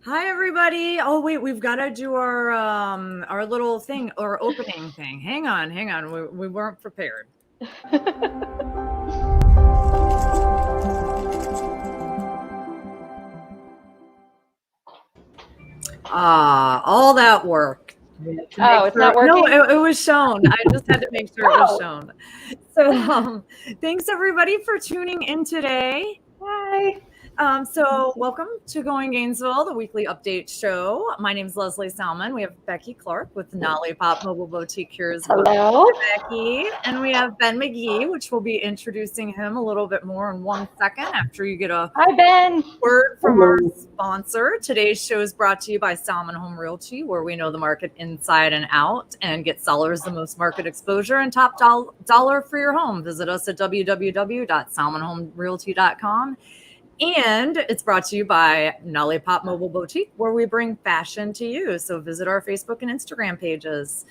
Hi, everybody. Oh, wait, we've got to do our little thing or opening thing. Hang on. We weren't prepared. All that work. Oh, it's not working? No, it was shown. I just had to make sure it was shown. So thanks, everybody, for tuning in today. Hi. So welcome to Going Gainesville, the weekly update show. My name is Lesley Salman. We have Becci Clark with Nollypop Mobile Boutique here as well. Hello. Becky. And we have Ben Magee, which we'll be introducing him a little bit more in 1 second after you get a Hi, Ben. word from our sponsor. Today's show is brought to you by Salman Home Realty, where we know the market inside and out and get sellers the most market exposure and top dollar for your home. Visit us at www.salmanhomerealty.com. And it's brought to you by Nollypop Mobile Boutique, where we bring fashion to you. So visit our Facebook and Instagram pages.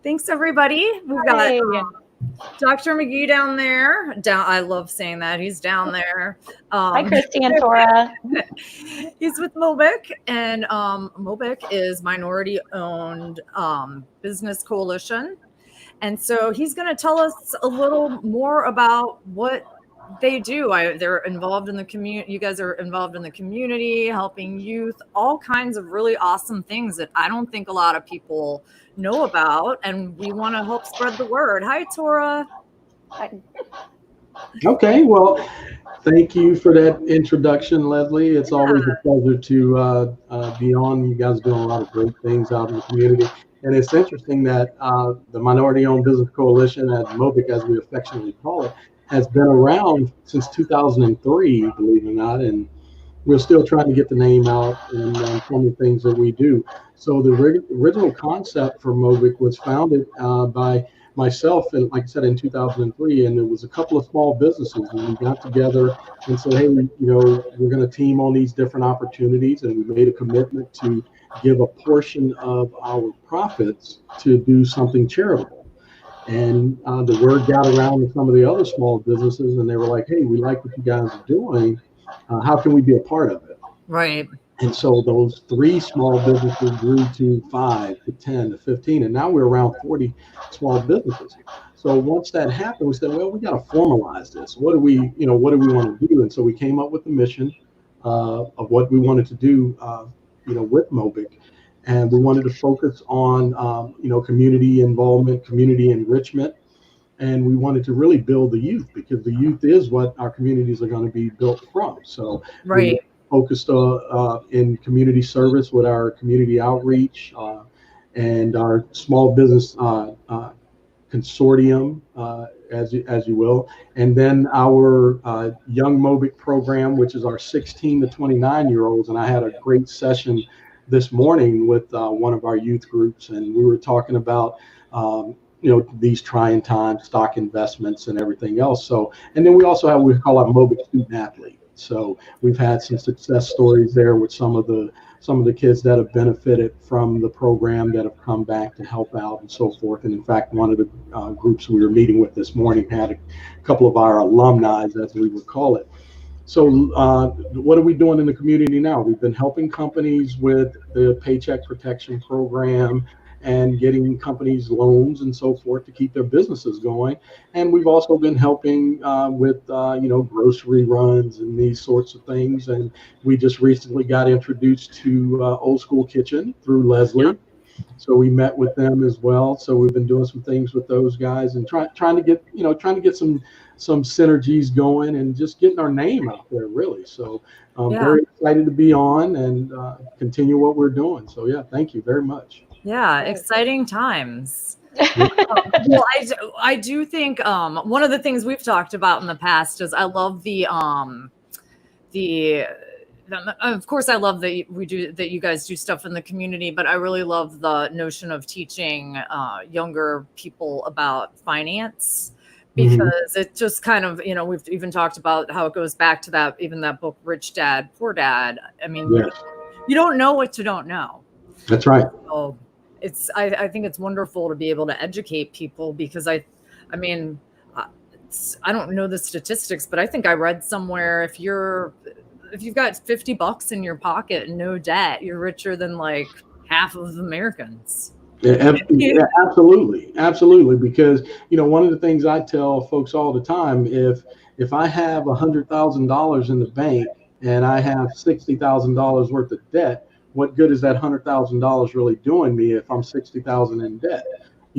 Thanks, everybody. We've got Dr. Magee down there. I love saying that. He's down there. Hi, Christy and Tora. He's with MOBC, and MOBC is minority-owned business coalition. And so he's going to tell us a little more about what they do. They're involved in the community. You guys are involved in the community, helping youth, all kinds of really awesome things that I don't think a lot of people know about. And we want to help spread the word. Hi, Tora. Hi. Okay, well, thank you for that introduction, Lesley. It's always a pleasure to be on. You guys are doing a lot of great things out in the community. And it's interesting that the Minority-Owned Business Coalition, as MOBC, as we affectionately call it, has been around since 2003, believe it or not, and we're still trying to get the name out and some of the things that we do. So the original concept for MOBC was founded by myself, and like I said, in 2003, and there was a couple of small businesses, and we got together and said, hey, we're going to team on these different opportunities, and we made a commitment to give a portion of our profits to do something charitable. And the word got around to some of the other small businesses, and they were like, hey, we like what you guys are doing. How can we be a part of it? Right. And so those 3 small businesses grew to 5 to 10 to 15, and now we're around 40 small businesses. So once that happened, we said, well, we got to formalize this. What do we want to do? And so we came up with the mission of what we wanted to do, with MOBC. And we wanted to focus on, community involvement, community enrichment. And we wanted to really build the youth, because the youth is what our communities are going to be built from. So we focused in community service with our community outreach and our small business consortium, as you will. And then our Young MOBC program, which is our 16 to 29-year-olds. And I had a great session this morning with one of our youth groups, and we were talking about these trying times, stock investments, and everything else. So, and then we also have what we call our MOBC student athlete. So we've had some success stories there with some of the kids that have benefited from the program, that have come back to help out and so forth. And in fact, one of the groups we were meeting with this morning had a couple of our alumni, as we would call it. So what are we doing in the community now? We've been helping companies with the Paycheck Protection Program and getting companies loans and so forth to keep their businesses going. And we've also been helping with, grocery runs and these sorts of things. And we just recently got introduced to Old School Kitchen through Lesley. So we met with them as well. So we've been doing some things with those guys and trying to get some synergies going and just getting our name out there, really. So I'm very excited to be on and continue what we're doing. So yeah, thank you very much. Yeah, exciting times. Well, I do think one of the things we've talked about in the past is I love of course, I love that you guys do stuff in the community, but I really love the notion of teaching younger people about finance, because it just kind of, we've even talked about how it goes back to that book, Rich Dad, Poor Dad. I mean, you don't know what you don't know. That's right. So I think it's wonderful to be able to educate people, because I don't know the statistics, but I think I read somewhere, if you're if you've got $50 in your pocket and no debt, you're richer than like half of Americans. Yeah, absolutely. Because one of the things I tell folks all the time, if I have $100,000 in the bank and I have $60,000 worth of debt, what good is that $100,000 really doing me if I'm 60,000 in debt?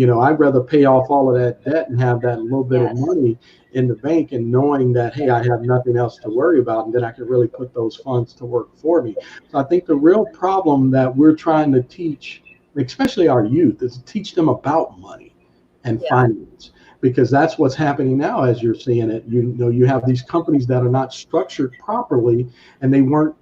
I'd rather pay off all of that debt and have that little bit of money in the bank, and knowing that, hey, I have nothing else to worry about, and then I can really put those funds to work for me. So I think the real problem that we're trying to teach, especially our youth, is teach them about money and finance, because that's what's happening now as you're seeing it. You have these companies that are not structured properly, and they weren't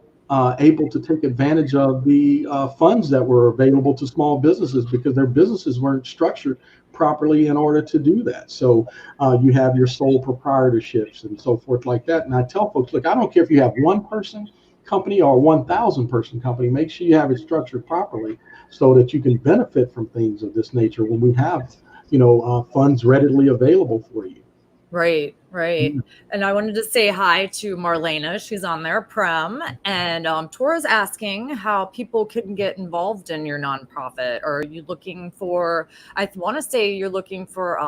able to take advantage of the funds that were available to small businesses because their businesses weren't structured properly in order to do that. So you have your sole proprietorships and so forth like that. And I tell folks, look, I don't care if you have one person company or 1,000 person company, make sure you have it structured properly so that you can benefit from things of this nature when we have, funds readily available for you. Right. And I wanted to say hi to Marlena. She's on there, Prem. And Tora's asking how people can get involved in your nonprofit. Or are you looking for, I want to say you're looking for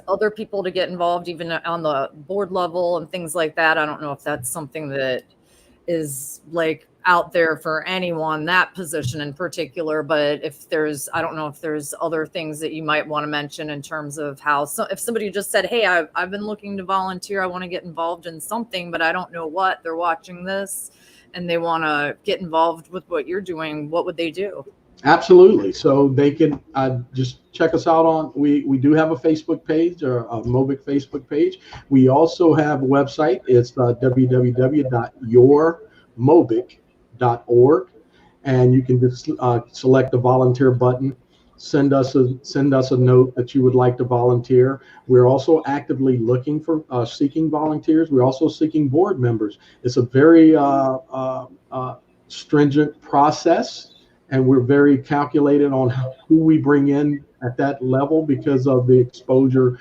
other people to get involved, even on the board level and things like that. I don't know if that's something that is like out there for anyone, that position in particular, but I don't know if there's other things that you might want to mention in terms of how, if somebody just said, hey, I've been looking to volunteer, I want to get involved in something, but I don't know what, they're watching this and they want to get involved with what you're doing, what would they do? Absolutely. So they can just check us out on, we do have a Facebook page, or a MOBC Facebook page. We also have a website. It's www.yourmobic.org, and you can just select the volunteer button. Send us a note that you would like to volunteer. We're also actively looking for seeking volunteers. We're also seeking board members. It's a very stringent process, and we're very calculated on who we bring in at that level because of the exposure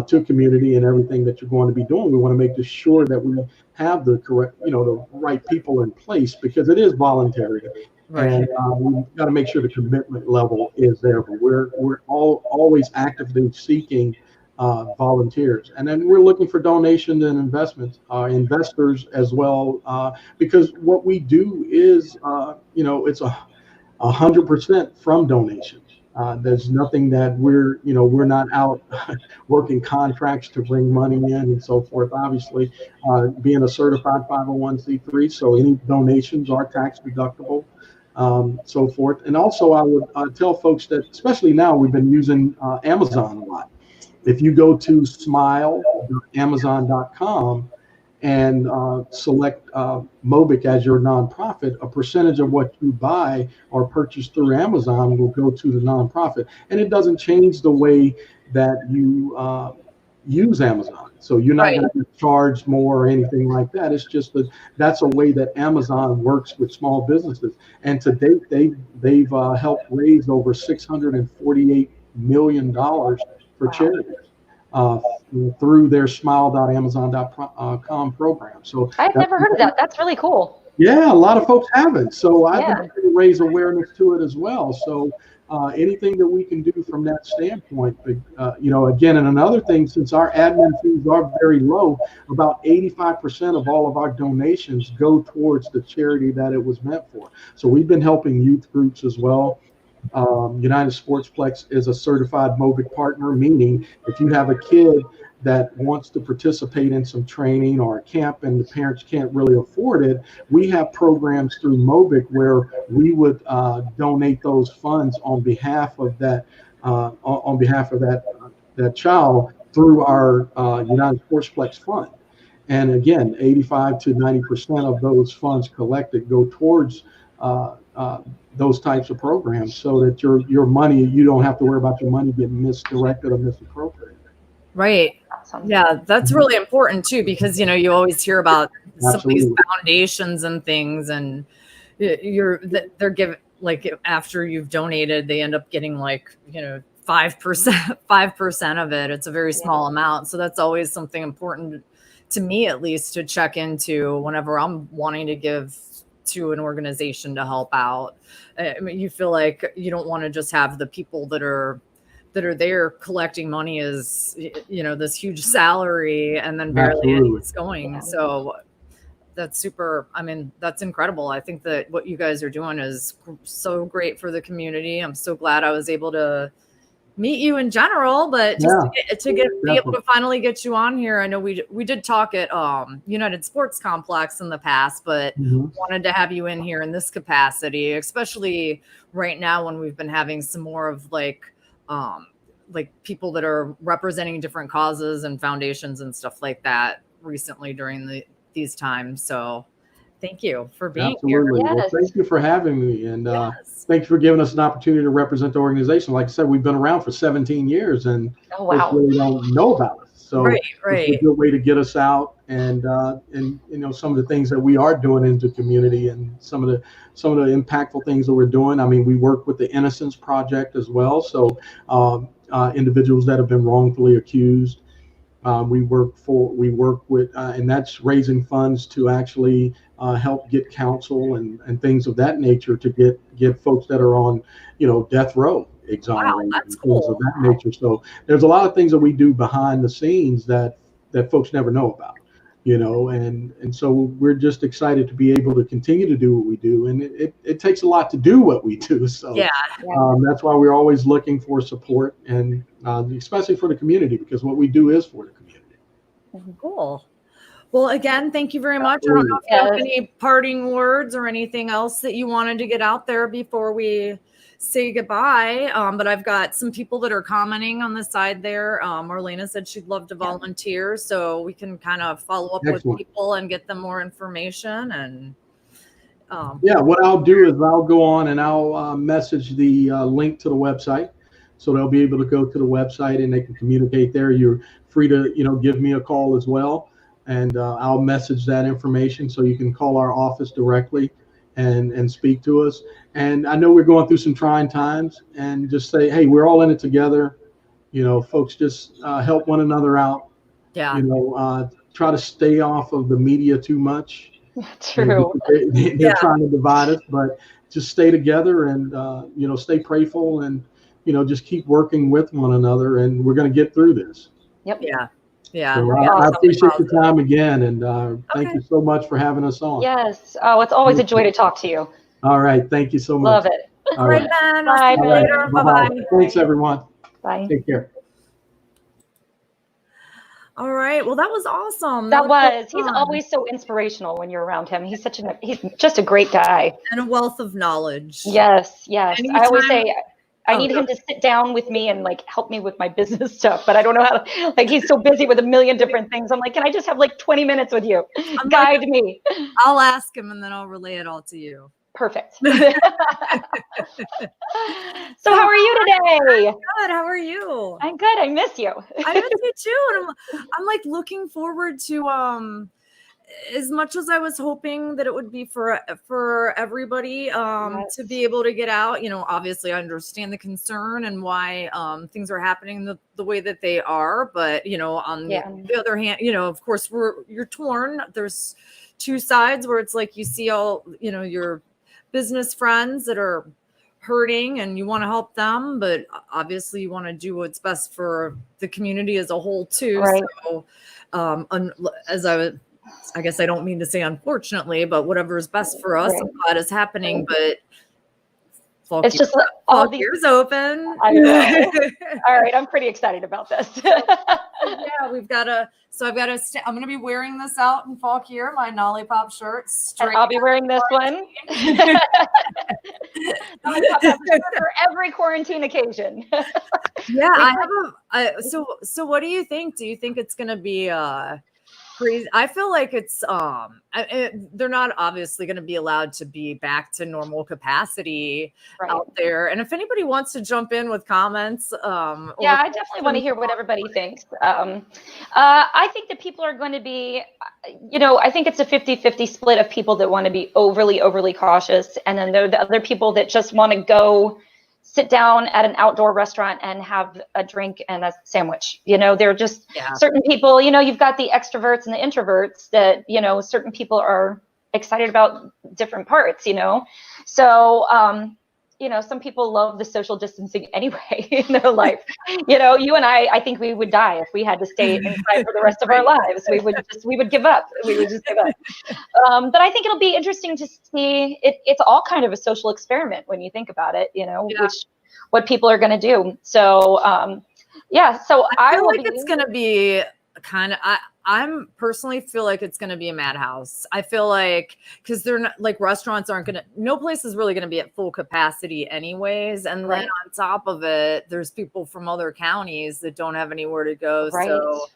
to community and everything that you're going to be doing. We want to make sure that we have the correct, the right people in place, because it is voluntary. Right. And we've got to make sure the commitment level is there. But we're always actively seeking volunteers, and then we're looking for donations and investors as well, because what we do is, it's 100% from donations. There's nothing that we're not out working contracts to bring money in and so forth. Obviously, being a certified 501c3, so any donations are tax deductible, so forth. And also, I would tell folks that, especially now, we've been using Amazon a lot. If you go to smile.amazon.com and select MOBC as your nonprofit, a percentage of what you buy or purchase through Amazon will go to the nonprofit. And it doesn't change the way that you use Amazon. So you're not going to get charged more or anything like that. It's just that that's a way that Amazon works with small businesses. And to date, they've helped raise over $648 million for charities through their smile.amazon.com program. So I've never heard of that. That's really cool. Yeah, a lot of folks haven't. So I've been trying to raise awareness to it as well. So anything that we can do from that standpoint, again, and another thing, since our admin fees are very low, about 85% of all of our donations go towards the charity that it was meant for. So we've been helping youth groups as well. United Sportsplex is a certified MOBC partner, meaning if you have a kid that wants to participate in some training or a camp and the parents can't really afford it, we have programs through MOBC where we would donate those funds on behalf of that that child through our United Sportsplex fund. And again, 85 to 90% of those funds collected go towards those types of programs, so that your money, you don't have to worry about your money getting misdirected or misappropriated. Right. Yeah, that's really important too, because you always hear about some of these foundations and things, and they're given, like, after you've donated, they end up getting 5% of it. It's a very small amount, so that's always something important to me at least, to check into whenever I'm wanting to give to an organization to help out. I mean, you feel like you don't want to just have the people that are there collecting money as, you know, this huge salary and then barely Absolutely. it's going. Yeah. So that's super. I mean, that's incredible. I think that what you guys are doing is so great for the community. I'm so glad I was able to meet you in general, but just be able to finally get you on here. I know we did talk at United Sports Complex in the past, but wanted to have you in here in this capacity, especially right now when we've been having some more of like people that are representing different causes and foundations and stuff like that recently during these times. So thank you for being here. Well, Yes. thank you for having me. And thanks for giving us an opportunity to represent the organization. Like I said, we've been around for 17 years and folks really don't know about us. So right. It's a good way to get us out and you know, some of the things that we are doing into community and some of the impactful things that we're doing. I mean, we work with the Innocence Project as well. So individuals that have been wrongfully accused. We work with, and that's raising funds to actually help get counsel and things of that nature to get folks that are on, you know, death row exonerated. Wow, that's and things of that nature. So there's a lot of things that we do behind the scenes that folks never know about, you know, and so we're just excited to be able to continue to do what we do, and it takes a lot to do what we do. So that's why we're always looking for support, and especially for the community, because what we do is for the community. Cool. Well, again, thank you very much. I don't know if you have any parting words or anything else that you wanted to get out there before we say goodbye. But I've got some people that are commenting on the side there. Marlena said she'd love to volunteer, so we can kind of follow up with people and get them more information. And what I'll do is I'll go on and I'll message the link to the website, so they'll be able to go to the website and they can communicate there. You're free to, you know, give me a call as well, and I'll message that information so you can call our office directly and speak to us. And I know we're going through some trying times, and just say, hey, we're all in it together. You know, folks, just help one another out. Yeah. You know, try to stay off of the media too much. True. They're trying to divide us, but just stay together and, you know, stay prayerful and, you know, just keep working with one another, and we're going to get through this. Yep. Yeah. Yeah. So I appreciate your time again, and thank you so much for having us on. Yes. Oh, it's always a joy to talk to you. All right. Thank you so much. Love it. All right. Then. I'll see you later. Bye-bye. Thanks, everyone. Bye. Take care. All right. Well, that was awesome. That was. He's always so inspirational when you're around him. He's just a great guy. And a wealth of knowledge. Yes. Yes. Anytime. I always say I need him to sit down with me and like help me with my business stuff, but I don't know how to, like, he's so busy with a million different things. I'm like, can I just have like 20 minutes with you? Guide me. I'll ask him and then I'll relay it all to you. Perfect. So how are you today? I'm good. How are you? I'm good. I miss you. I miss you too. And I'm like looking forward to as much as I was hoping that it would be for everybody to be able to get out. You know, obviously I understand the concern and why things are happening the way that they are, but you know, on the other hand, you know, of course you're torn. There's two sides where it's like you see all, you know, your business friends that are hurting and you want to help them, but obviously you want to do what's best for the community as a whole too. Right. So I guess I don't mean to say unfortunately, but whatever is best for us, I'm glad is happening. But it's just all the ears open. I know. All right, I'm pretty excited about this. Yeah, I'm going to be wearing this out in fall here, my Nollypop shirt. And I'll be wearing this one. Nollypop has a shirt for every quarantine occaation. Yeah, so what do you think? Do you think it's going to be crazy? I feel like it's they're not obviously going to be allowed to be back to normal capacity out there. And if anybody wants to jump in with comments, I definitely want to hear what everybody thinks. I think that people are going to be, you know, I think it's a 50-50 split of people that want to be overly cautious, and then there are the other people that just want to go sit down at an outdoor restaurant and have a drink and a sandwich. You know, they're just certain people, you know, you've got the extroverts and the introverts that, you know, certain people are excited about different parts, you know. So, you know, some people love the social distancing anyway in their life. You know, you and I think we would die if we had to stay inside for the rest of our lives. We would give up. We would just give up. But I think it'll be interesting to see. It's all kind of a social experiment when you think about it, you know, what people are going to do. So, so I feel like it's going to be kind of, I'm personally feel like it's going to be a madhouse. I feel like, because they're not like restaurants aren't going to, no place is really going to be at full capacity anyways. And then on top of it, there's people from other counties that don't have anywhere to go. So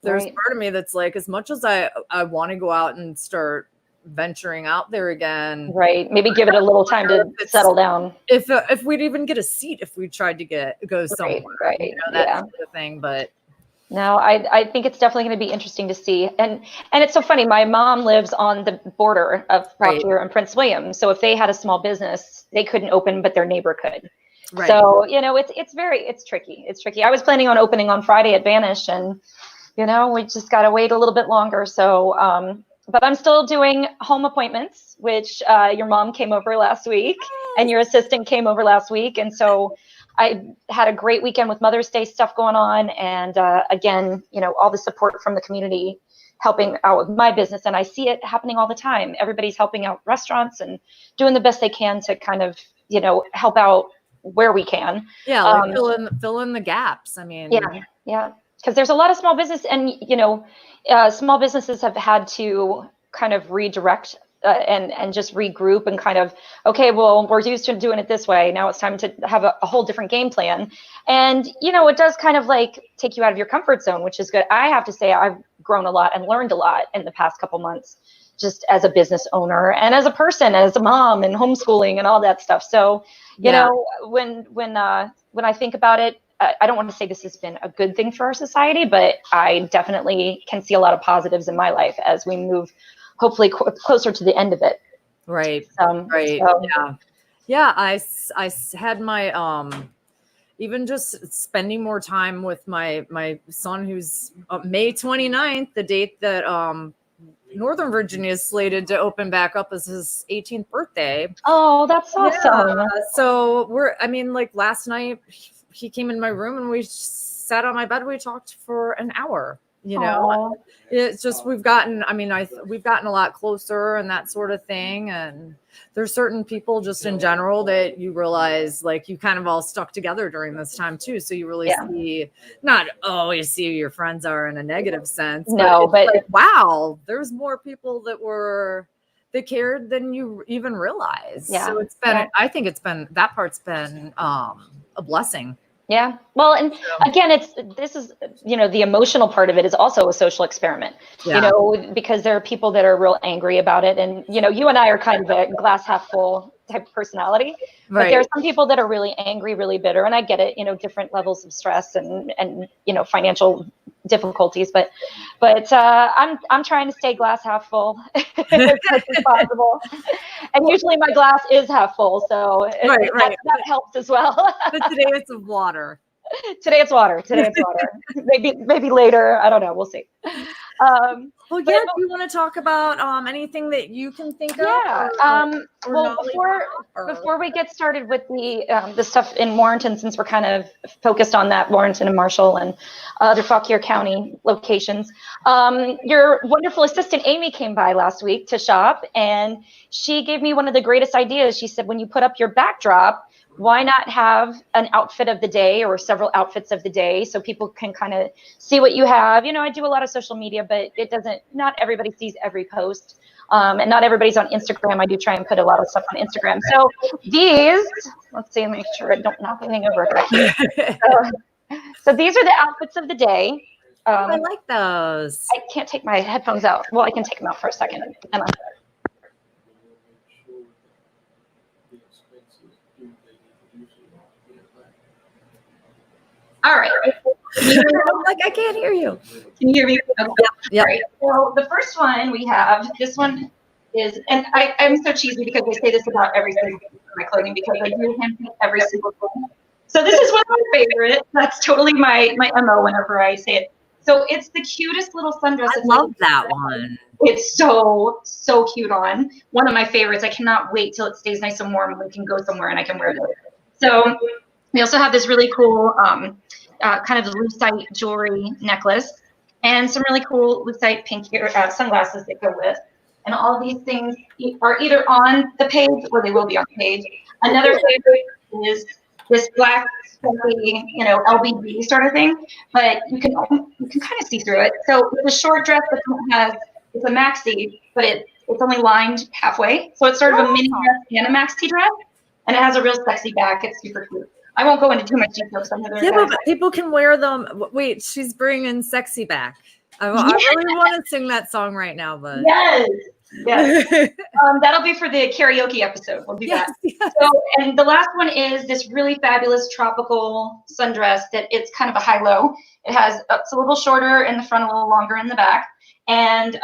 there's part of me that's like, as much as I want to go out and start venturing out there again. Right. Maybe give it a little time to settle down. If we'd even get a seat, if we tried to go somewhere, you know, that sort of thing. But no, I think it's definitely going to be interesting to see. And it's so funny. My mom lives on the border of Proctor and Prince William. So if they had a small business, they couldn't open, but their neighbor could. Right. So, you know, it's tricky. It's tricky. I was planning on opening on Friday at Vanish, and, you know, we just got to wait a little bit longer. So, but I'm still doing home appointments, which your mom came over last week and your assistant came over last week. And so I had a great weekend with Mother's Day stuff going on. And again, you know, all the support from the community helping out with my business. And I see it happening all the time. Everybody's helping out restaurants and doing the best they can to kind of, you know, help out where we can. Yeah, like fill in the gaps. I mean, yeah. Because there's a lot of small business, and, you know, small businesses have had to kind of redirect and just regroup and kind of, okay, well, we're used to doing it this way. Now it's time to have a whole different game plan. And, you know, it does kind of like take you out of your comfort zone, which is good. I have to say I've grown a lot and learned a lot in the past couple months, just as a business owner and as a person, as a mom, and homeschooling and all that stuff. So, you know, when I think about it, I don't want to say this has been a good thing for our society, but I definitely can see a lot of positives in my life as we move hopefully closer to the end of it. Right. Yeah. I had my, even just spending more time with my son, who's May 29th, the date that, Northern Virginia is slated to open back up as his 18th birthday. Oh, that's awesome. So like last night he came in my room and we sat on my bed. We talked for an hour. You know, it's just we've gotten a lot closer and that sort of thing. And there's certain people just in general that you realize, like, you kind of all stuck together during this time too. So you really see, not always see who your friends are in a negative sense. No, but like, wow, there's more people that cared than you even realize. Yeah. So it's been, I think that part's been a blessing. Yeah. Well, and again, this is, you know, the emotional part of it is also a social experiment, you know, because there are people that are real angry about it. And, you know, you and I are kind of a glass half full type of personality, but there are some people that are really angry, really bitter. And I get it, you know, different levels of stress and, you know, financial difficulties, but I'm trying to stay glass half full as much as possible. And usually my glass is half full. So that helps as well. But today it's water. Today it's water. Maybe later. I don't know. We'll see. Well, do you want to talk about anything that you can think of? Yeah. Well, before we get started with the stuff in Warrenton, since we're kind of focused on that Warrenton and Marshall and other Fauquier County locations, your wonderful assistant Amy came by last week to shop, and she gave me one of the greatest ideas. She said, when you put up your backdrop, why not have an outfit of the day or several outfits of the day so people can kind of see what you have? You know, I do a lot of social media, but not everybody sees every post. And not everybody's on Instagram. I do try and put a lot of stuff on Instagram. So let's see, make sure I don't knock anything over. So these are the outfits of the day. I like those. I can't take my headphones out. Well, I can take them out for a second. All right. Like, I can't hear you. Can you hear me? Okay. Yeah. Right. So the first one we have, this one is, and I'm so cheesy because they say this about every single my clothing because I do handpick every single thing. So this is one of my favorites. That's totally my MO whenever I say it. So it's the cutest little sundress. I love that one. It's so cute on. One of my favorites. I cannot wait till it stays nice and warm and we can go somewhere and I can wear it. So we also have this really cool kind of lucite jewelry necklace and some really cool lucite pink sunglasses that go with. And all of these things are either on the page or they will be on the page. Another favorite is this black, LBD sort of thing, but you can kind of see through it. So it's a short dress that it's a maxi, but it's only lined halfway. So it's sort of a mini dress and a maxi dress, and it has a real sexy back. It's super cute. I won't go into too much detail because I'm but people can wear them. Wait, she's bringing sexy back. I really want to sing that song right now, but yes. That'll be for the karaoke episode. We'll do that. Yes. So, and the last one is this really fabulous tropical sundress that it's kind of a high-low. It's a little shorter in the front, a little longer in the back, and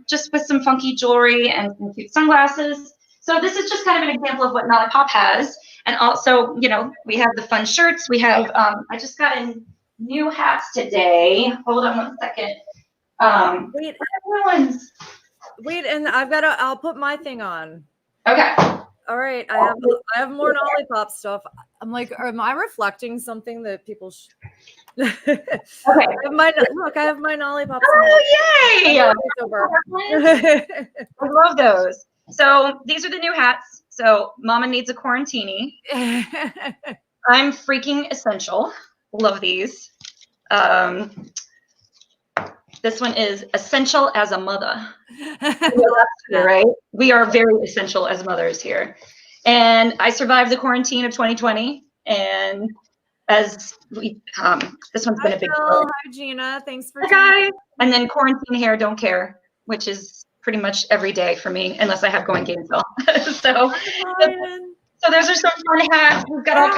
just with some funky jewelry and some cute sunglasses. So this is just kind of an example of what Nollypop has. And also, we have the fun shirts. We have, I just got in new hats today. Hold on one second. Wait, and I'll put my thing on. Okay. All right. I have more Nollypop stuff. I'm like, am I reflecting something that people okay. I have my Nollypop. Oh, yay! I love those. So these are the new hats. So Mama needs a quarantini. I'm freaking essential. Love these. This one is essential as a mother. Right? We are very essential as mothers here. And I survived the quarantine of 2020. And as we, this one's been a big deal. Hi, Gina. Thanks for guys. And then quarantine hair, don't care, which is pretty much every day for me, unless I have Going Gainesville. So those are some fun hats. We've got all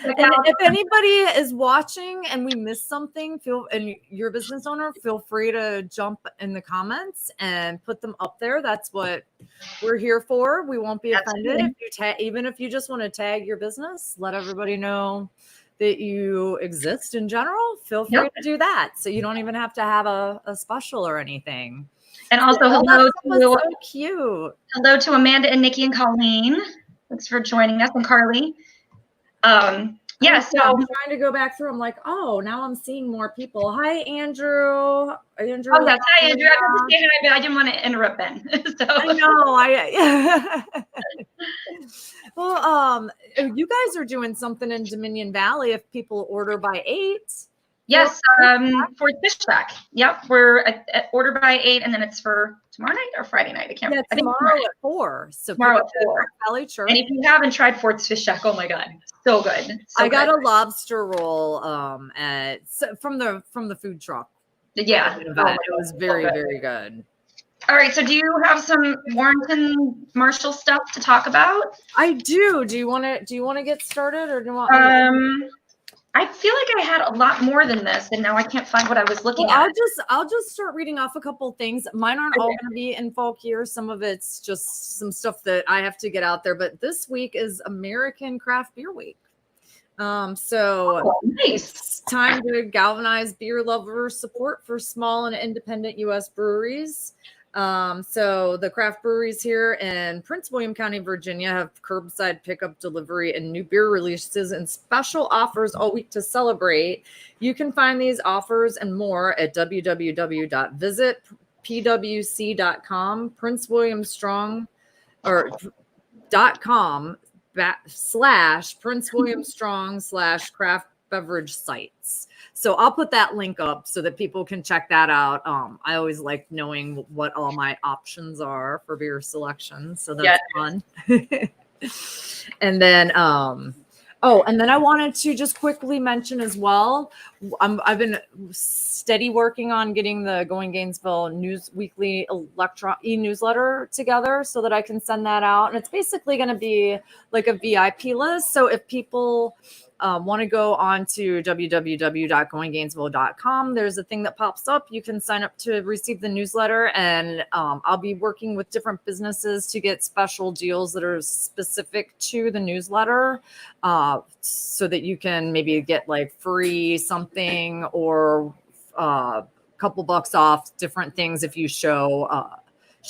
and if anybody is watching and we missed something, and you're a business owner, feel free to jump in the comments and put them up there. That's what we're here for. We won't be offended. Even if you just want to tag your business, let everybody know that you exist in general. Feel free to do that. So you don't even have to have a special or anything. And also, so cute. Hello to Amanda and Nikki and Colleen. Thanks for joining us, and Carly. So I'm trying to go back through. I'm like, oh, now I'm seeing more people. Hi, Andrew. Oh, yes. Hi, Andrew. I wanted to say hi, but I didn't want to interrupt Ben. I know. Well, you guys are doing something in Dominion Valley. If people order by 8. Yes, for Fish Shack. Yep, we're at order by 8, and then it's for tomorrow night or Friday night. I can't remember. I think tomorrow at 4. So tomorrow at 4. Valley Church. And if you haven't tried Fort's Fish Shack, oh my God, so good. I got a lobster roll from the food truck. Yeah, it was very very good. All right, so do you have some Warrington Marshall stuff to talk about? I do. Do you want to get started, or do you want? I feel like I had a lot more than this, and now I can't find what I was looking at. I'll just start reading off a couple things. Mine aren't all going to be in folk here. Some of it's just some stuff that I have to get out there. But this week is American Craft Beer Week. Nice. It's time to galvanize beer lover support for small and independent U.S. breweries. So the craft breweries here in Prince William County, Virginia have curbside pickup delivery and new beer releases and special offers all week to celebrate. You can find these offers and more at www.visitpwc.com, Prince William Strong, or .com / Prince William Strong / craft beverage sites. So I'll put that link up so that people can check that out. I always like knowing what all my options are for beer selection. So that's fun. And then, and then I wanted to just quickly mention as well, I've been steady working on getting the Going Gainesville weekly e-newsletter together so that I can send that out. And it's basically going to be like a VIP list. So if people want to go on to www.goinggainesville.com, there's a thing that pops up. You can sign up to receive the newsletter, and I'll be working with different businesses to get special deals that are specific to the newsletter, so that you can maybe get like free something or a couple bucks off different things if you show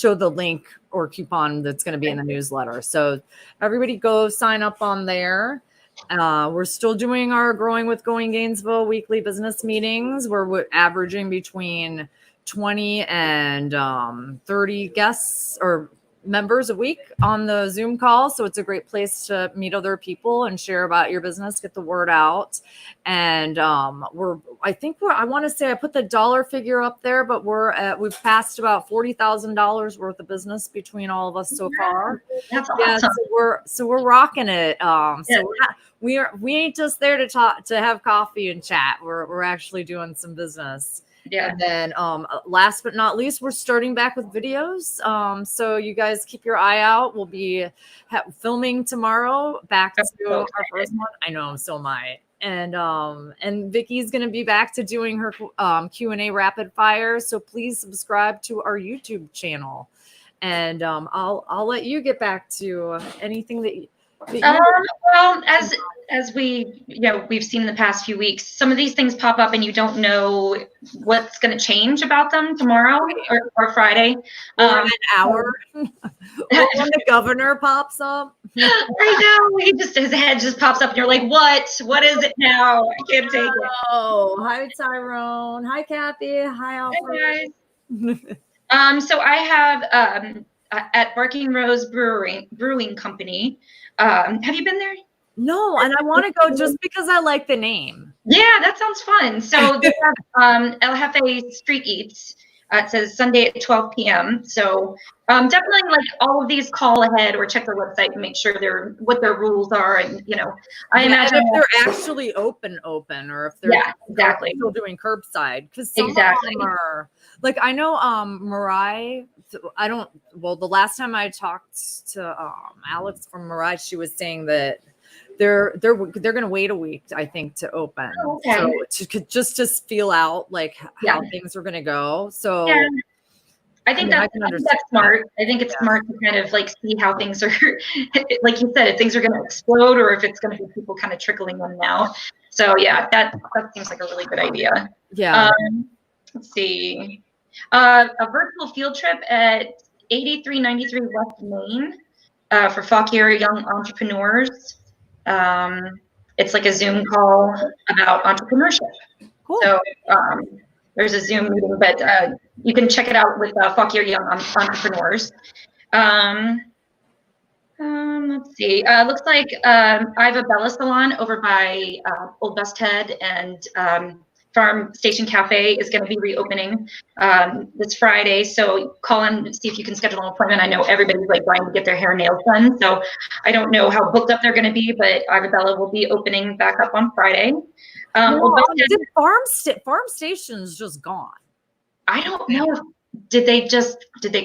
the link or coupon that's going to be in the newsletter. So everybody go sign up on there. We're still doing our Growing with Going Gainesville weekly business meetings, where we're averaging between 20 and 30 guests or members a week on the Zoom call. So it's a great place to meet other people and share about your business, get the word out. And I want to say I put the dollar figure up there, but we've passed about $40,000 worth of business between all of us so far. That's awesome. So we're rocking it. We ain't just there to talk, to have coffee and chat. We're actually doing some business. Yeah. And then last but not least, we're starting back with videos. So you guys keep your eye out. We'll be filming tomorrow back to our first one. I know, so am I. And Vicky's going to be back to doing her Q&A rapid fire. So please subscribe to our YouTube channel. And I'll let you get back to anything that you well, as we've seen in the past few weeks, some of these things pop up and you don't know what's going to change about them tomorrow or Friday. Or an hour. Or when the governor pops up. I know. His head just pops up and you're like, what? What is it now? I can't take it. Oh, hi, Tyrone. Hi, Kathy. Hi, Alfred. Hi, guys. So I have at Barking Rose Brewing Company. Have you been there? No, and I want to go just because I like the name. Yeah, that sounds fun. So they have El Jefe Street Eats. It says Sunday at 12 p.m. So definitely, like, all of these, call ahead or check their website and make sure what their rules are. And I imagine if they're actually open, or if they're exactly still doing curbside, because exactly of them are, like, I know Mariah. The last time I talked to Alex from Mariah, she was saying that they're going to wait a week, I think, to open. Oh, okay. So just to feel out like how things are going to go. So yeah. I think that's smart. I think it's smart to kind of like see how things are, like you said, if things are going to explode or if it's going to be people kind of trickling in now. So yeah, that seems like a really good idea. Yeah. Let's see. A virtual field trip at 8393 West Main for Fauquier Young Entrepreneurs. It's like a Zoom call about entrepreneurship. Cool. So there's a Zoom meeting, but you can check it out with Fauquier Young Entrepreneurs. Let's see. Looks like I have a Bella Salon over by Old Best Head, and Farm Station Cafe is going to be reopening this Friday. So call in and see if you can schedule an appointment. I know everybody's like wanting to get their hair and nails done. So I don't know how booked up they're going to be, but Arabella will be opening back up on Friday. Did Farm Station's just gone? I don't know. Did they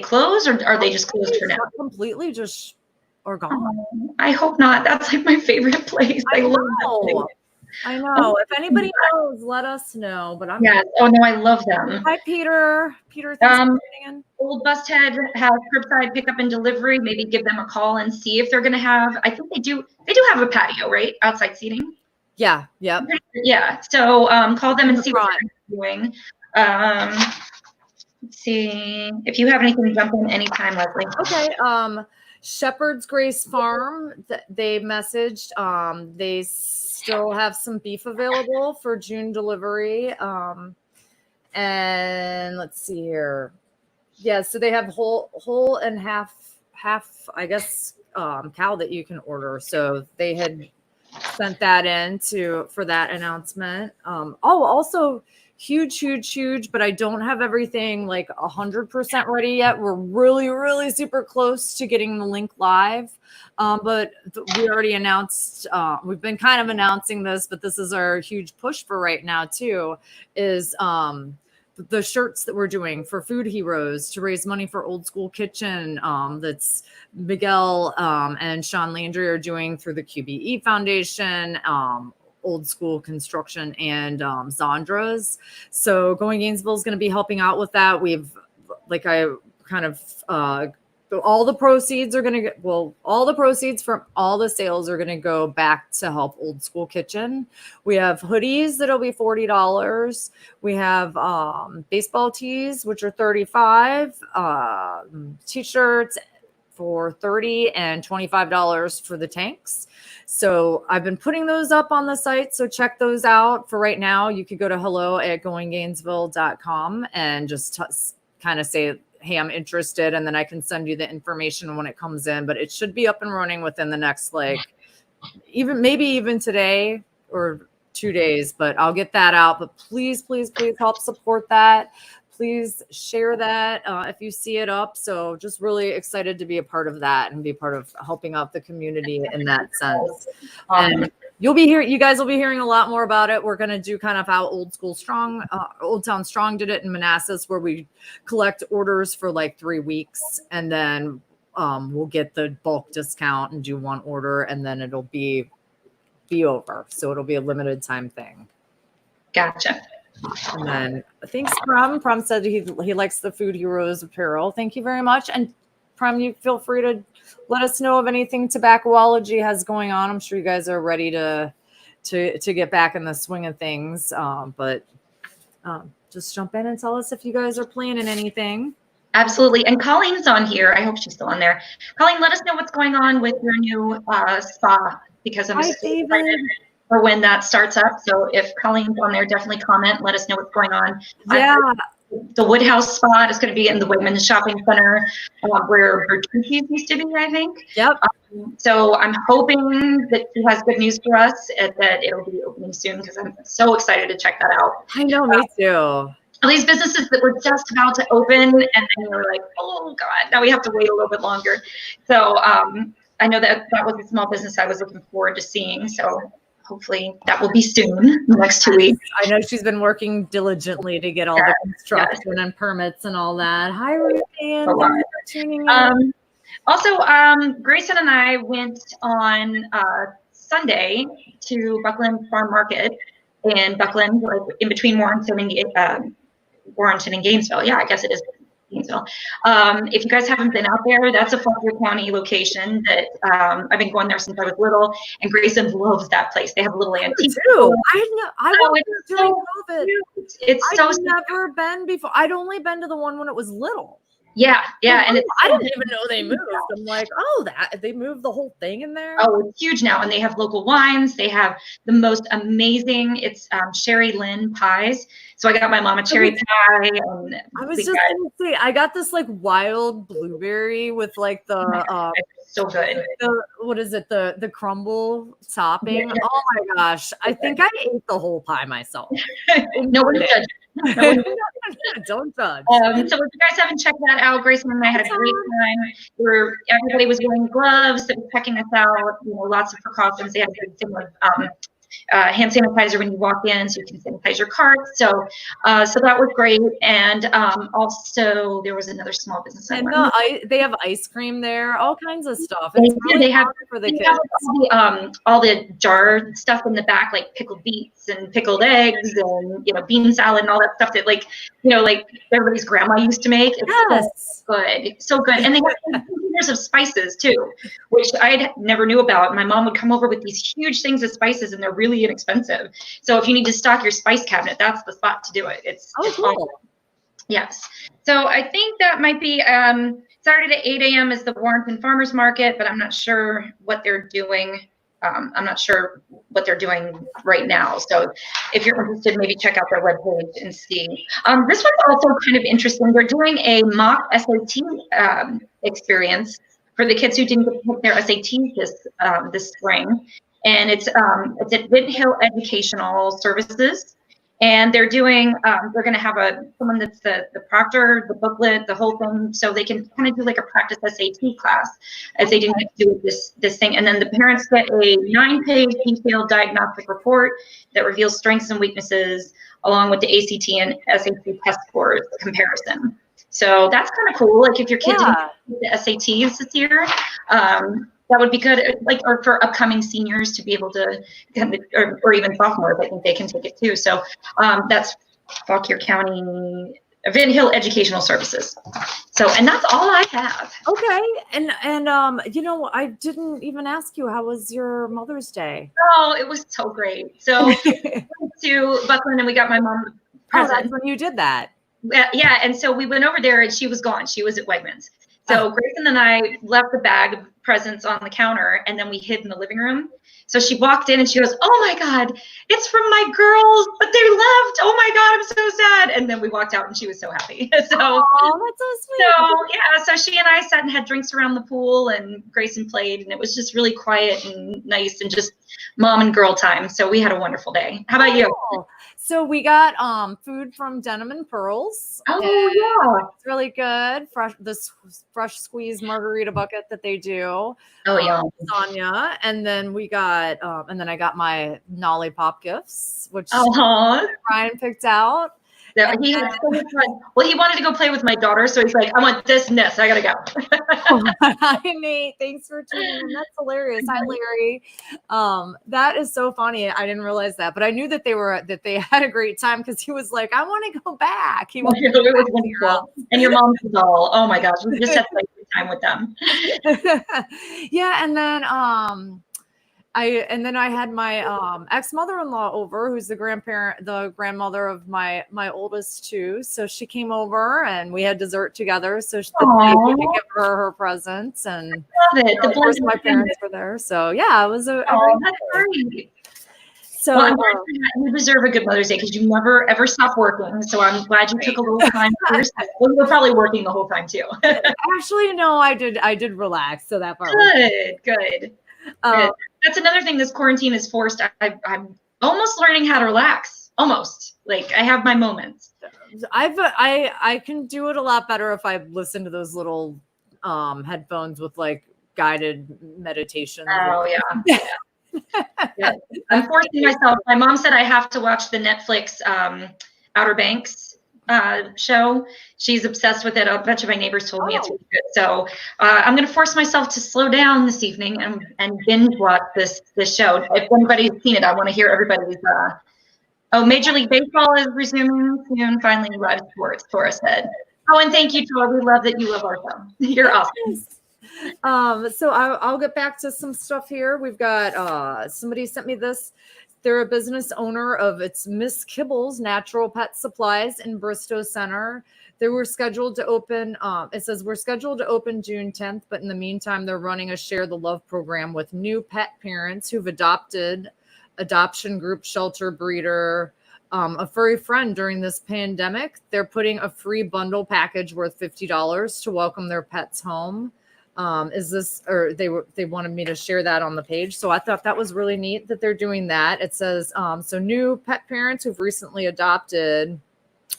close, or are they just closed for now? Completely just or gone? I hope not. That's like my favorite place. I love that. I know. If anybody knows, let us know. But oh no, I love them. Hi, Peter. Peter, thanks for tuning in. Old Busthead has curbside pickup and delivery. Maybe give them a call and see if they're going to have. I think they do. They do have a patio, right? Outside seating. Yeah. Yep. Yeah. So call them and see what they're doing. Let's see if you have anything to jump in anytime, Lesley. Okay. Shepherd's Grace Farm. They messaged. They still have some beef available for June delivery. And let's see here. Yeah, so they have whole and half, I guess, cow that you can order. So they had sent that in for that announcement. Also huge, but I don't have everything like 100% ready yet. We're really, really super close to getting the link live. But we already announced, we've been kind of announcing this, but this is our huge push for right now too, is the shirts that we're doing for Food Heroes to raise money for Old School Kitchen. That's Miguel and Sean Landry are doing through the QBE Foundation. Old School Construction and Zondra's. So Going Gainesville is going to be helping out with that. We've, like I kind of, all the proceeds are going to get, well, all the proceeds from all the sales are going to go back to help Old School Kitchen. We have hoodies that'll be $40. We have baseball tees, which are $35, t-shirts for $30 and $25 for the tanks. So I've been putting those up on the site. So check those out. For right now, you could go to hello@goinggainesville.com and just kind of say, hey, I'm interested. And then I can send you the information when it comes in, but it should be up and running within the next, like, maybe even today or 2 days, but I'll get that out. But please, please, please help support that. Please share that if you see it up. So just really excited to be a part of that and be part of helping out the community in that sense. And you guys will be hearing a lot more about it. We're going to do kind of how Old Town Strong did it in Manassas, where we collect orders for like 3 weeks, and then we'll get the bulk discount and do one order, and then it'll be over. So it'll be a limited time thing. Gotcha. And then thanks, Prom. Prom said he likes the Food Heroes apparel. Thank you very much. And Prom, you feel free to let us know of anything tobaccoology has going on. I'm sure you guys are ready to get back in the swing of things. But just jump in and tell us if you guys are planning anything. Absolutely. And Colleen's on here. I hope she's still on there. Colleen, let us know what's going on with your new spa, because I'm excited for when that starts up. So if Colleen's on there, definitely comment. Let us know what's going on. Yeah. The Woodhouse spot is going to be in the Women's Shopping Center, where Bertucci's used to be, I think. Yep. So I'm hoping that she has good news for us, that it'll be opening soon, because I'm so excited to check that out. I know, me too. All these businesses that were just about to open, and then you're like, oh God, now we have to wait a little bit longer. So I know that was a small business I was looking forward to seeing. So hopefully that will be soon, the next 2 weeks. I know she's been working diligently to get all the construction and permits and all that. Hi, Ruth Ann. Thank you for tuning in. Also, Grayson and I went on Sunday to Buckland Farm Market in Buckland, like in between Warrenton and Gainesville. Yeah, I guess it is Gainesville. If you guys haven't been out there, that's a Fauquier County location that I've been going there since I was little, and Grayson loves that place. They have a little antique. Too. I went there during COVID. I've never been before. I'd only been to the one when it was little. Yeah, and I didn't even know they moved. I'm like, oh, they moved the whole thing in there. Oh, it's huge now, and they have local wines. They have the most amazing. It's Sherry Lynn pies. So I got my mom a cherry pie. And I was just gonna say, I got this like wild blueberry with like the so good. What is it? The crumble topping. Yeah. Oh my gosh! I think I ate the whole pie myself. No one judged. Don't judge. So if you guys haven't checked that out, Grayson and I had a great time. Where everybody was wearing gloves, that was checking us out. Lots of precautions. They had a good thing with hand sanitizer when you walk in, so you can sanitize your cart. So that was great. And also there was another small business. And they have ice cream there, all kinds of stuff. It's really they have for the kids. All the jar stuff in the back, like pickled beets and pickled eggs and bean salad and all that stuff that like everybody's grandma used to make. It's so good. And they have containers of spices too, which I never knew about. My mom would come over with these huge things of spices, and they're really inexpensive. So if you need to stock your spice cabinet, that's the spot to do it. It's cool. Awesome. Yes. So I think that might be Saturday at 8 a.m. is the Warrenton Farmers Market, but I'm not sure what they're doing. I'm not sure what they're doing right now. So if you're interested, maybe check out their webpage and see. This one's also kind of interesting. They're doing a mock SAT experience for the kids who didn't get to take their SATs this spring. And it's at Whit Hill Educational Services. And they're doing, they're going to have someone that's the proctor, the booklet, the whole thing, so they can kind of do like a practice SAT class, as they didn't have to do with this thing. And then the parents get a 9-page detailed diagnostic report that reveals strengths and weaknesses, along with the ACT and SAT test scores comparison. So that's kind of cool. Like if your kid didn't do the SATs this year, that would be good, like, or for upcoming seniors to be able to, or even sophomores, I think they can take it too. So that's Fauquier County Van Hill Educational Services. So, and that's all I have. Okay. And I didn't even ask you, how was your Mother's Day? Oh, it was so great. So we went to Buckland and we got my mom a present. Oh, that's when you did that. Yeah, and so we went over there and she was gone. She was at Wegmans. So Grayson and I left the bag of presents on the counter and then we hid in the living room. So she walked in and she goes, "Oh my God, it's from my girls, but they left. Oh my God, I'm so sad." And then we walked out and she was so happy. So, oh, that's so sweet. So yeah, so she and I sat and had drinks around the pool and Grayson played and it was just really quiet and nice and just mom and girl time. So we had a wonderful day. How about you? So we got food from Denim and Pearls. Oh yeah, it's really good. Fresh squeezed margarita bucket that they do. Oh yeah, lasagna, and then we got and then I got my Nollypop gifts, which Ryan picked out. Yeah, he had so much fun. Well, he wanted to go play with my daughter, so he's like, "I want this and this. I gotta go." Hi, Nate. Thanks for tuning in. That's hilarious. Hi, Larry. That is so funny. I didn't realize that, but I knew that they had a great time because he was like, "I want to go back." He wanted it was wonderful. And your mom's doll. Oh my gosh, we just had to great time with them. Yeah, and then I had my ex-mother-in-law over, who's the grandmother of my oldest two. So she came over and we had dessert together. So we could give her presents, and of course my parents were there. So yeah, it was a that's great. So well, you deserve a good Mother's Day because you never ever stop working. So I'm glad you took a little time for yourself. Well, you were probably working the whole time too. Actually, no, I did relax. So that part good. That's another thing this quarantine has forced. I'm almost learning how to relax. Almost. Like I have my moments. I can do it a lot better if I listen to those little headphones with like guided meditations. Oh yeah. Yeah. I'm forcing myself. My mom said I have to watch the Netflix Outer Banks show. She's obsessed with it. A bunch of my neighbors told me it's really good. So I'm going to force myself to slow down this evening and binge watch this show. If anybody's seen it, I want to hear everybody's. Major League Baseball is resuming soon. Finally, live sports. Tora said. Oh, and thank you, Tora. We love that you love our show. You're awesome. So I'll get back to some stuff here. We've got somebody sent me this. They're a business owner of it's Miss Kibble's Natural Pet Supplies in Bristow Center. They were scheduled to open. It says we're scheduled to open June 10th, but in the meantime, they're running a Share the Love program with new pet parents who've adopted adoption group, shelter, breeder, a furry friend during this pandemic. They're putting a free bundle package worth $50 to welcome their pets home. They wanted me to share that on the page. So I thought that was really neat that they're doing that. It says, so new pet parents who've recently adopted,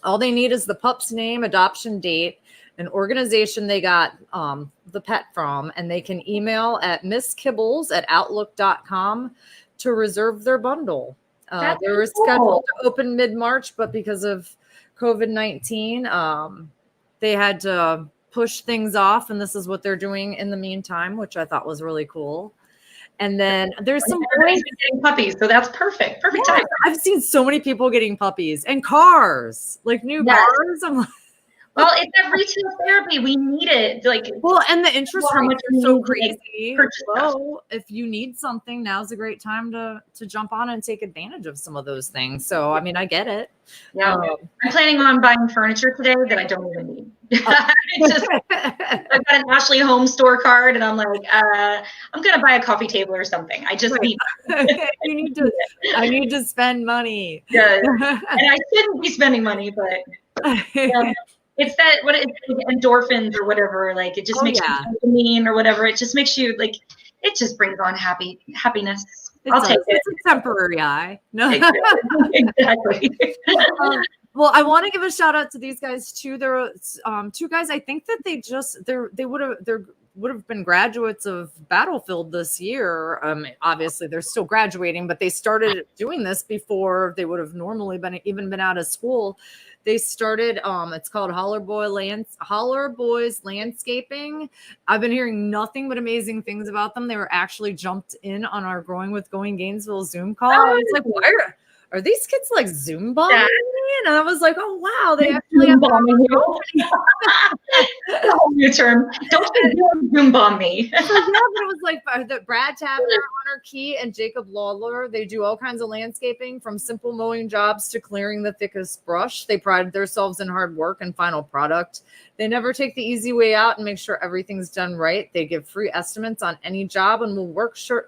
all they need is the pup's name, adoption date, an organization they got the pet from, and they can email at misskibbles@outlook.com to reserve their bundle. They were scheduled to open mid-March, but because of COVID-19, they had to push things off, and this is what they're doing in the meantime, which I thought was really cool. And then there's some getting puppies, so that's perfect time. I've seen so many people getting puppies and cars, like new cars. I'm like, well, it's that retail therapy. We need it. And the interest rates are so crazy low. If you need something, now's a great time to jump on and take advantage of some of those things. So, I mean, I get it. Yeah, I'm planning on buying furniture today that I don't even need. I've got an Ashley Home store card, and I'm like, I'm gonna buy a coffee table or something. I just need. I need to spend money. Yeah, and I shouldn't be spending money, but. It's that endorphins or whatever, like it just makes you mean or whatever. It just makes you like, it just brings on happiness. I'll take it. It's a temporary high. No, exactly. Well, I want to give a shout out to these guys too. There are two guys. I think that they would have been graduates of Battlefield this year. Obviously they're still graduating, but they started doing this before they would have normally been out of school. They started, it's called Holler Boys Landscaping. I've been hearing nothing but amazing things about them. They were actually jumped in on our Going Gainesville Zoom call. I was like, why are these kids like Zoom bombing me? And I was like, oh wow, they actually have new term. Don't Zoom bomb me. So, yeah, but it was like the Brad Tavener, Hunter Key, and Jacob Lawler. They do all kinds of landscaping, from simple mowing jobs to clearing the thickest brush. They pride themselves in hard work and final product. They never take the easy way out and make sure everything's done right. They give free estimates on any job and will work to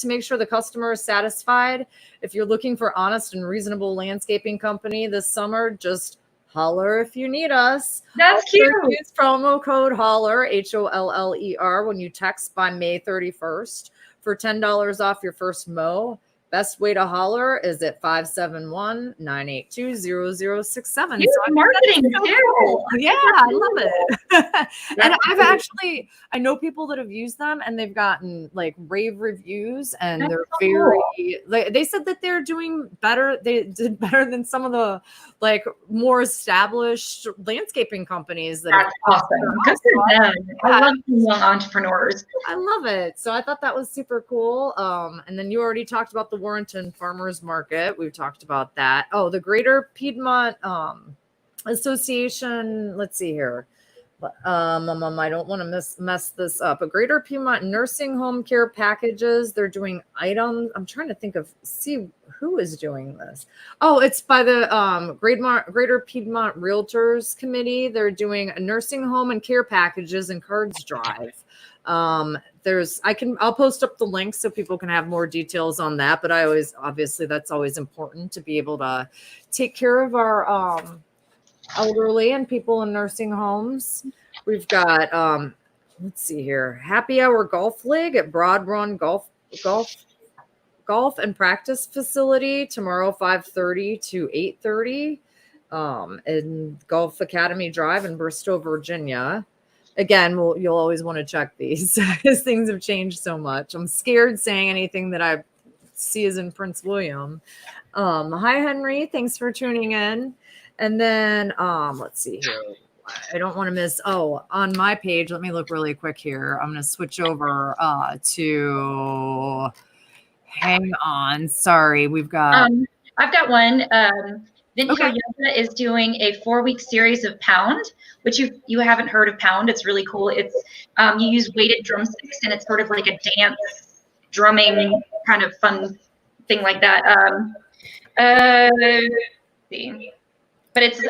make sure the customer is satisfied. If you're looking for honest and reasonable landscaping company this summer, just holler if you need us. That's cute. Use promo code HOLLER, HOLLER, when you text by May 31st for $10 off your first mow. Best way to holler is at 571-982-0067. You're marketing too. Cool. Yeah, I love it. And I know people that have used them and they've gotten like rave reviews, and That's they're so very, cool. they said that they're doing better. They did better than some of the like more established landscaping companies. That's awesome. Good for them. I love young entrepreneurs. I love it. So I thought that was super cool. And then you already talked about the Warrenton Farmers Market. We've talked about that. Oh, the Greater Piedmont Association. Let's see here. I don't want to mess this up. A Greater Piedmont Nursing Home Care Packages. They're doing items. I'm trying to see who is doing this. Oh, it's by the Greater Piedmont Realtors Committee. They're doing a nursing home and care packages and cards drive. I'll post up the link so people can have more details on that. But obviously that's always important to be able to take care of our elderly and people in nursing homes. We've got let's see here, Happy Hour Golf League at Broad Run Golf and Practice Facility tomorrow, 5:30 to 8:30, in Golf Academy Drive in Bristol, Virginia. Again, you'll always want to check these because things have changed so much. I'm scared saying anything that I see is in Prince William. Hi, Henry. Thanks for tuning in. And then let's see here. I don't want to miss. Oh, on my page, let me look really quick here. I'm going to switch over to. Hang on. Sorry, we've got. I've got one. Yoga is doing a 4-week series of Pound, which you haven't heard of Pound. It's really cool. It's you use weighted drumsticks, and it's sort of like a dance drumming kind of fun thing like that. Let's see. But it's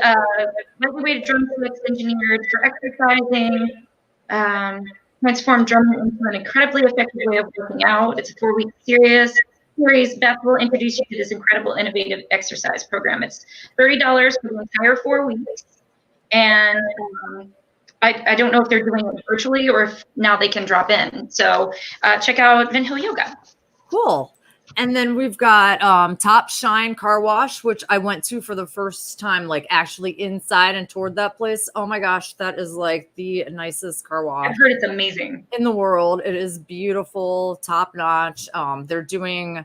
weighted drumsticks engineered for exercising, transform drumming into an incredibly effective way of working out. It's a 4-week series. Beth will introduce you to this incredible, innovative exercise program. It's $30 for the entire 4 weeks. And I don't know if they're doing it virtually or if now they can drop in. So check out Vin Hill Yoga. Cool. And then we've got Top Shine Car Wash, which I went to for the first time, like actually inside and toured that place. Oh my gosh, that is like the nicest car wash I've heard it's amazing in the world. It is beautiful, top notch. They're doing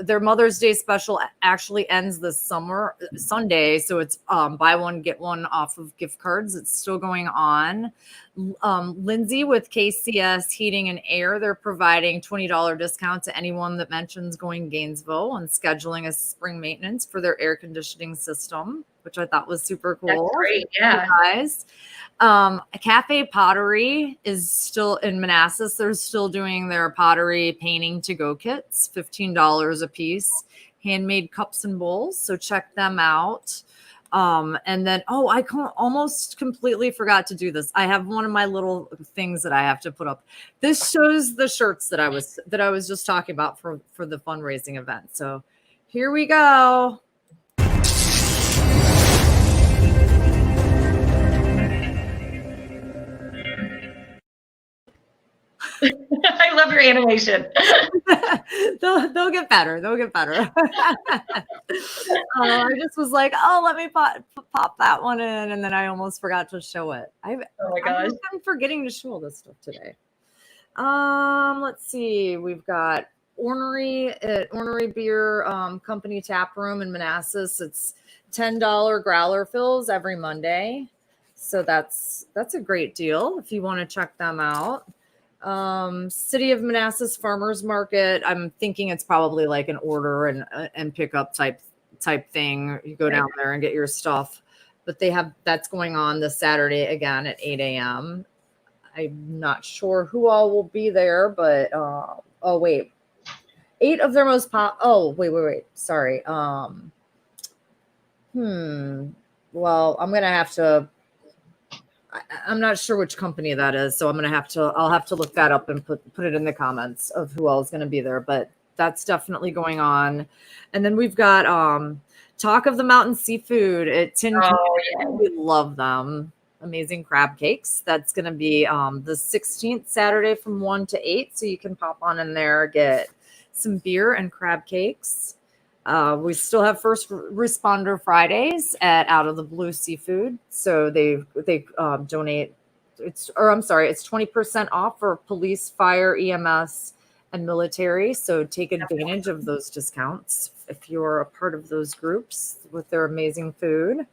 their Mother's Day special actually ends this Sunday. So it's buy one, get one off of gift cards. It's still going on. Lindsay with KCS Heating and Air, they're providing $20 discount to anyone that mentions Going Gainesville and scheduling a spring maintenance for their air conditioning system, which I thought was super cool. That's great, yeah. Guys. Cafe Pottery is still in Manassas. They're still doing their pottery painting to-go kits, $15 a piece, handmade cups and bowls. So check them out. And then, I almost completely forgot to do this. I have one of my little things that I have to put up. This shows the shirts that I was just talking about for the fundraising event. So here we go. I love your animation. They'll get better. They'll get better. I just was like, let me pop that one in, and then I almost forgot to show it. Oh my gosh, I'm forgetting to show all this stuff today. Let's see. We've got Ornery at Ornery Beer Company Tap Room in Manassas. It's $10 growler fills every Monday. So that's a great deal if you want to check them out. City of Manassas Farmers Market. I'm thinking it's probably like an order and pickup type thing. You go down there and get your stuff. But that's going on this Saturday again at 8 a.m. I'm not sure who all will be there, but oh wait. 8 of their most wait. Sorry. Well, I'm gonna have to. I'm not sure which company that is, so I'll have to look that up and put it in the comments of who else is going to be there. But that's definitely going on. And then we've got Talk of the Mountain Seafood at Tin Can. We love them. Amazing crab cakes. That's going to be the 16th Saturday from 1 to 8. So you can pop on in there, get some beer and crab cakes. We still have First Responder Fridays at Out of the Blue Seafood. So they donate. It's 20% off for police, fire, EMS, and military. So take advantage of those discounts if you're a part of those groups with their amazing food.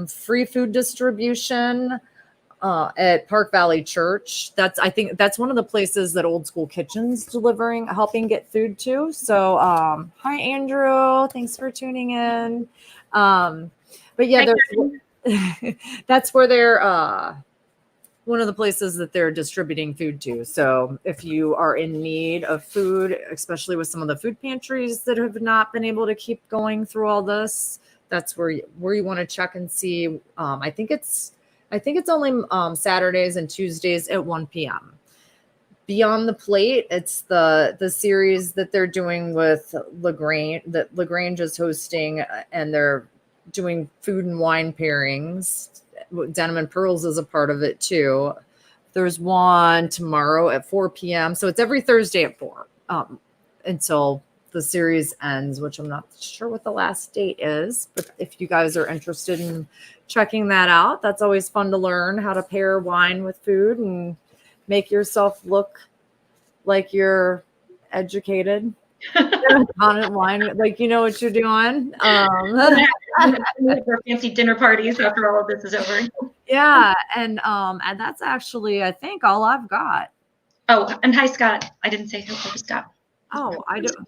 Free food distribution at Park Valley Church. I think that's one of the places that Old School Kitchen's helping get food to. So, hi Andrew, thanks for tuning in. But yeah, that's where they're one of the places that they're distributing food to. So if you are in need of food, especially with some of the food pantries that have not been able to keep going through all this, that's where you want to check and see. I think it's only Saturdays and Tuesdays at 1 p.m. Beyond the Plate, it's the series that they're doing with LaGrange, that LaGrange is hosting, and they're doing food and wine pairings. Denim and Pearls is a part of it too. There's one tomorrow at 4 p.m. So it's every Thursday at 4 until the series ends, which I'm not sure what the last date is. But if you guys are interested in checking that out, that's always fun to learn how to pair wine with food and make yourself look like you're educated. On wine, like you know what you're doing. For fancy dinner parties after all of this is over. Yeah, and that's actually I think all I've got. Oh, and hi Scott. I didn't say hello to Scott. Oh, I don't.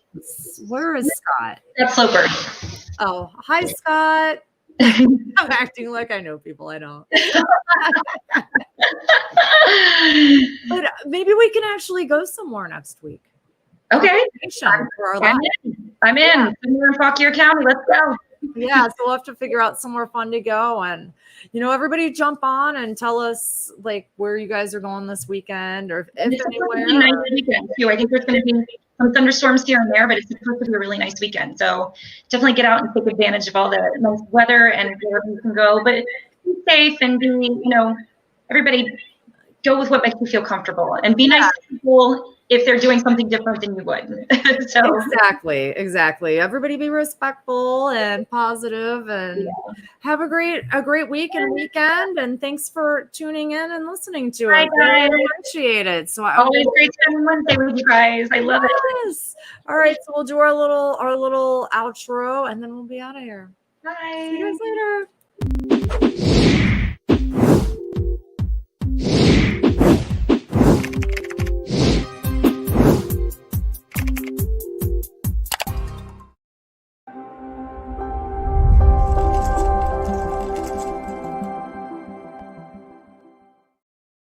Where is Scott? That's Sloper. Oh, hi Scott. I'm acting like I know people I don't. But maybe we can actually go somewhere next week. Okay. I'm in. Yeah. Somewhere in Fauquier County. Let's go. Yeah, so we'll have to figure out somewhere fun to go, and everybody jump on and tell us like where you guys are going this weekend, or if anywhere. Nice weekend too. I think there's going to be some thunderstorms here and there, but it's supposed to be a really nice weekend. So definitely get out and take advantage of all the nice weather and wherever you can go. But be safe and be, everybody go with what makes you feel comfortable, and be nice to people if they're doing something different than you would. So exactly. Everybody be respectful and positive, and have a great week and weekend. And thanks for tuning in and listening to it. I appreciate it. So always great time Wednesday with you guys. I love it. All right, so we'll do our little outro, and then we'll be out of here. Bye. See you guys later.